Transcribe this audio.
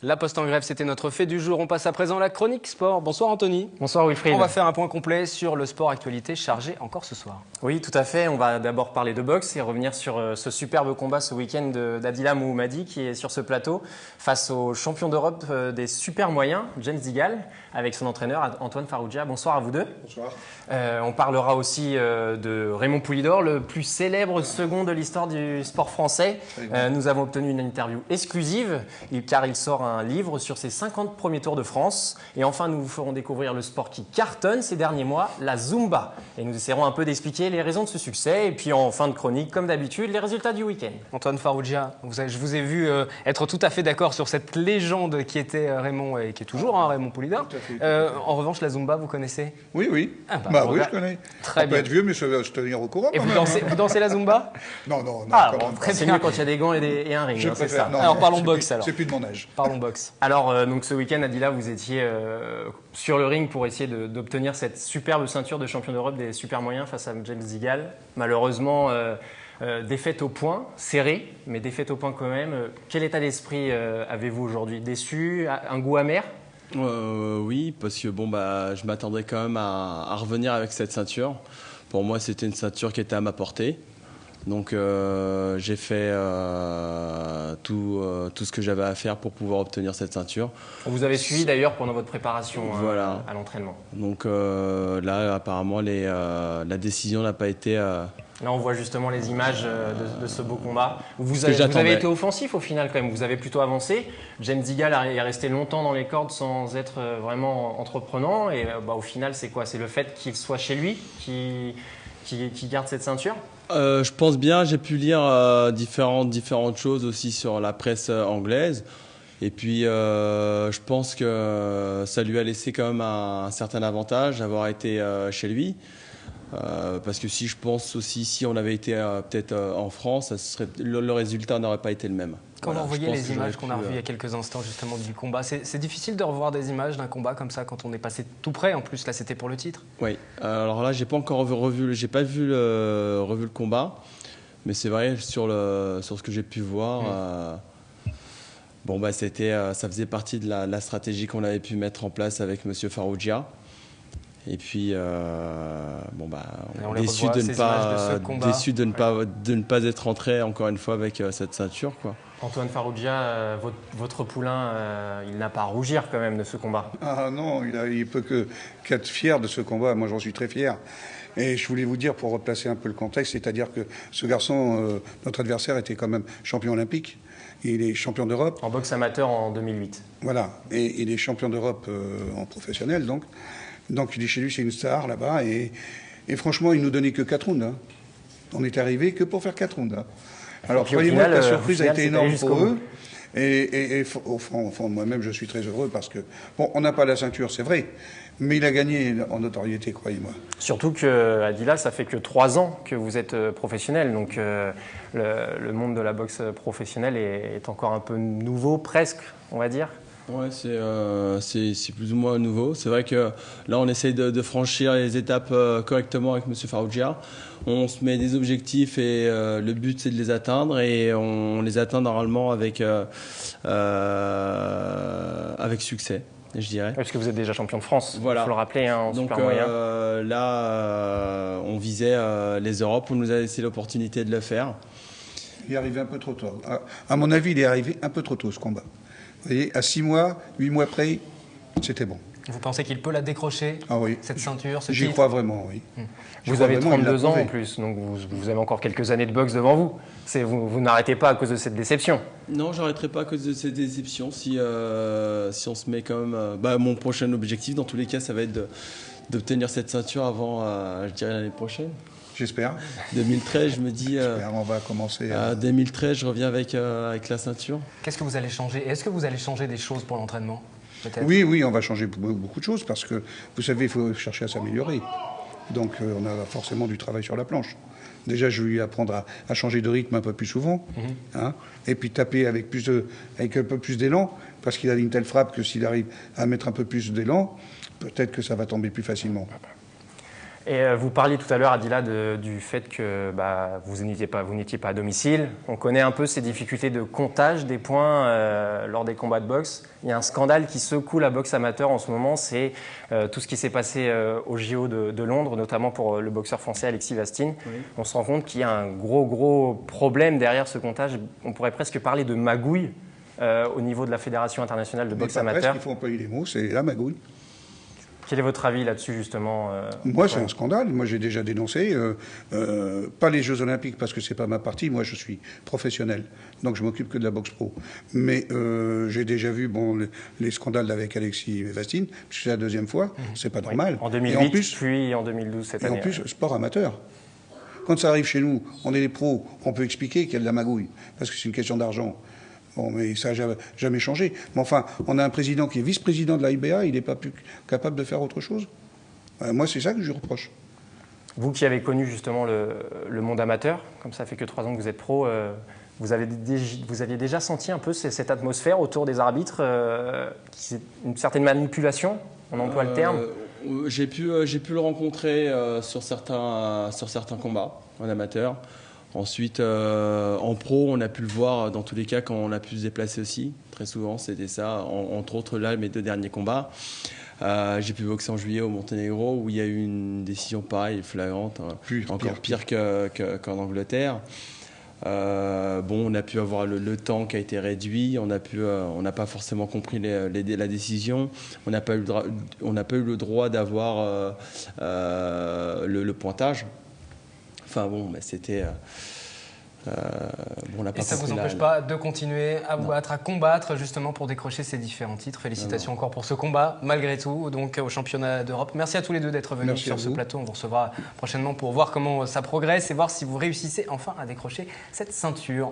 La Poste en grève, c'était notre fait du jour. On passe à présent à la chronique sport. Bonsoir Anthony. Bonsoir Wilfried. On va faire un point complet sur le sport actualité chargé encore ce soir. Oui, tout à fait. On va d'abord parler de boxe et revenir sur ce superbe combat ce week-end d'Adila Mouhoumadi qui est sur ce plateau face au champion d'Europe des super moyens, James Digal, avec son entraîneur Antoine Farrugia. Bonsoir à vous deux. Bonsoir. On parlera aussi de Raymond Poulidor, le plus célèbre second de l'histoire du sport français. Nous avons obtenu une interview exclusive car il sort un livre sur ses 50 premiers Tours de France. Et enfin, nous vous ferons découvrir le sport qui cartonne ces derniers mois, la Zumba. Et nous essaierons un peu d'expliquer les raisons de ce succès. Et puis en fin de chronique, comme d'habitude, les résultats du week-end. Antoine Farrugia, je vous ai vu être tout à fait d'accord sur cette légende qui était Raymond et qui est toujours Raymond Poulidor. En revanche, la Zumba, vous connaissez? Oui, oui. Oui, je connais. Très bien. On peut être vieux, mais se tenir au courant. Et vous dansez la Zumba? Non. C'est mieux quand il y a des gants et un ring. C'est ça. Alors parlons boxe alors. C'est plus de mon âge. Parlons boxe. Alors, donc ce week-end, Adila, vous étiez sur le ring pour essayer d'obtenir cette superbe ceinture de champion d'Europe des super moyens face à James Digal. Malheureusement, défaite au point, serrée, mais défaite au point quand même. Quel état d'esprit avez-vous aujourd'hui? Déçu? Un goût amer? Oui, parce que je m'attendais quand même à revenir avec cette ceinture. Pour moi, c'était une ceinture qui était à ma portée. Donc j'ai fait tout ce que j'avais à faire pour pouvoir obtenir cette ceinture. On vous avez suivi d'ailleurs pendant votre préparation voilà. À l'entraînement. Donc là, apparemment, la décision n'a pas été... Là, on voit justement les images de ce beau combat. Vous avez été offensif au final quand même, vous avez plutôt avancé. James Digal est resté longtemps dans les cordes sans être vraiment entreprenant. Et au final, c'est quoi? C'est le fait qu'il soit chez lui qui garde cette ceinture? Je pense bien, j'ai pu lire différentes choses aussi sur la presse anglaise. Et puis, je pense que ça lui a laissé quand même un certain avantage d'avoir été chez lui. Parce que si on avait été peut-être en France, le résultat n'aurait pas été le même. Quand on voyait les images qu'on a revues il y a quelques instants justement du combat, c'est difficile de revoir des images d'un combat comme ça quand on est passé tout près. En plus, là, c'était pour le titre. Oui. Alors là, j'ai pas encore revu le combat, mais c'est vrai sur ce que j'ai pu voir. Ça faisait partie de la stratégie qu'on avait pu mettre en place avec Monsieur Farrugia. Et puis, déçu de ne pas être rentré encore une fois avec cette ceinture, quoi. Antoine Farrugia, votre poulain, il n'a pas à rougir quand même de ce combat. Ah non, il peut qu'être fier de ce combat. Moi, j'en suis très fier. Et je voulais vous dire, pour replacer un peu le contexte, c'est-à-dire que ce garçon, notre adversaire, était quand même champion olympique. Il est champion d'Europe. En boxe amateur en 2008. Voilà. Et il est champion d'Europe en professionnel, donc. Donc il est chez lui, c'est une star là-bas. Et franchement, il nous donnait que 4 rounds. Hein. On n'est arrivé que pour faire 4 rounds. Hein. Alors croyez-moi que la surprise a été énorme pour eux. Et au fond, moi-même, je suis très heureux parce que, on n'a pas la ceinture, c'est vrai. Mais il a gagné en notoriété, croyez-moi. Surtout que, Adila, ça fait que 3 ans que vous êtes professionnel. Donc le monde de la boxe professionnelle est encore un peu nouveau, presque, on va dire. Ouais, c'est plus ou moins nouveau. C'est vrai que là, on essaye de franchir les étapes correctement avec M. Farrugia. On se met des objectifs et le but, c'est de les atteindre. Et on les atteint normalement avec succès, je dirais. Parce que vous êtes déjà champion de France, voilà. Il faut le rappeler, en super moyen. Là, on visait les Europes. On nous a laissé l'opportunité de le faire. Il est arrivé un peu trop tôt. À mon avis, il est arrivé un peu trop tôt, ce combat. Vous voyez, à 6 mois, 8 mois près, c'était bon. Vous pensez qu'il peut la décrocher, cette ceinture, ce titre? J'y crois vraiment, oui. Vous avez 32 ans en plus, donc vous avez encore quelques années de boxe devant vous. Vous n'arrêtez pas à cause de cette déception? Non, je n'arrêterai pas à cause de cette déception. Si on se met quand même... mon prochain objectif, dans tous les cas, ça va être d'obtenir cette ceinture avant, je dirais, l'année prochaine. J'espère. 2013, je me dis... on va commencer... 2013, je reviens avec la ceinture. Qu'est-ce que vous allez changer? Est-ce que vous allez changer des choses pour l'entraînement? Oui, on va changer beaucoup de choses parce que, vous savez, il faut chercher à s'améliorer. Donc, on a forcément du travail sur la planche. Déjà, je vais lui apprendre à changer de rythme un peu plus souvent. Hein, et puis taper avec un peu plus d'élan, parce qu'il a une telle frappe que s'il arrive à mettre un peu plus d'élan, peut-être que ça va tomber plus facilement. Et vous parliez tout à l'heure, Adila, du fait que vous n'étiez pas à domicile. On connaît un peu ces difficultés de comptage des points lors des combats de boxe. Il y a un scandale qui secoue la boxe amateur en ce moment, c'est tout ce qui s'est passé au JO de Londres, notamment pour le boxeur français Alexis Vastine. Oui. On se rend compte qu'il y a un gros problème derrière ce comptage. On pourrait presque parler de magouille au niveau de la Fédération internationale de boxe amateur. Il faut employer les mots, c'est la magouille. Quel est votre avis là-dessus, justement Moi, c'est un scandale. Moi, j'ai déjà dénoncé. Pas les Jeux Olympiques, parce que c'est pas ma partie. Moi, je suis professionnel. Donc, je m'occupe que de la boxe pro. Mais j'ai déjà vu les scandales avec Alexis Vastine, puisque c'est la deuxième fois. C'est pas normal. En 2008, puis en 2012, cette année. Et en plus, sport amateur. Quand ça arrive chez nous, on est les pros, on peut expliquer qu'il y a de la magouille, parce que c'est une question d'argent. Bon, mais ça n'a jamais changé. Mais enfin, on a un président qui est vice-président de la IBA, il n'est pas plus capable de faire autre chose. Moi, c'est ça que je lui reproche. Vous qui avez connu justement le monde amateur, comme ça fait que 3 ans que vous êtes pro, vous aviez déjà senti un peu cette atmosphère autour des arbitres, une certaine manipulation, on emploie le terme. J'ai pu le rencontrer sur certains combats en amateur. Ensuite, en pro, on a pu le voir dans tous les cas quand on a pu se déplacer aussi. Très souvent, c'était ça. Entre autres, là, mes 2 derniers combats. J'ai pu boxer en juillet au Monténégro où il y a eu une décision pareille, flagrante, encore pire qu'en Angleterre. On a pu avoir le temps qui a été réduit. On n'a pas forcément compris la décision. On n'a pas eu le droit d'avoir le pointage. Enfin bon, c'était... Et ça ne vous empêche pas de continuer à vous battre, à combattre justement pour décrocher ces différents titres. Félicitations encore pour ce combat, malgré tout, donc au championnat d'Europe. Merci à tous les deux d'être venus sur ce plateau. On vous recevra prochainement pour voir comment ça progresse et voir si vous réussissez enfin à décrocher cette ceinture.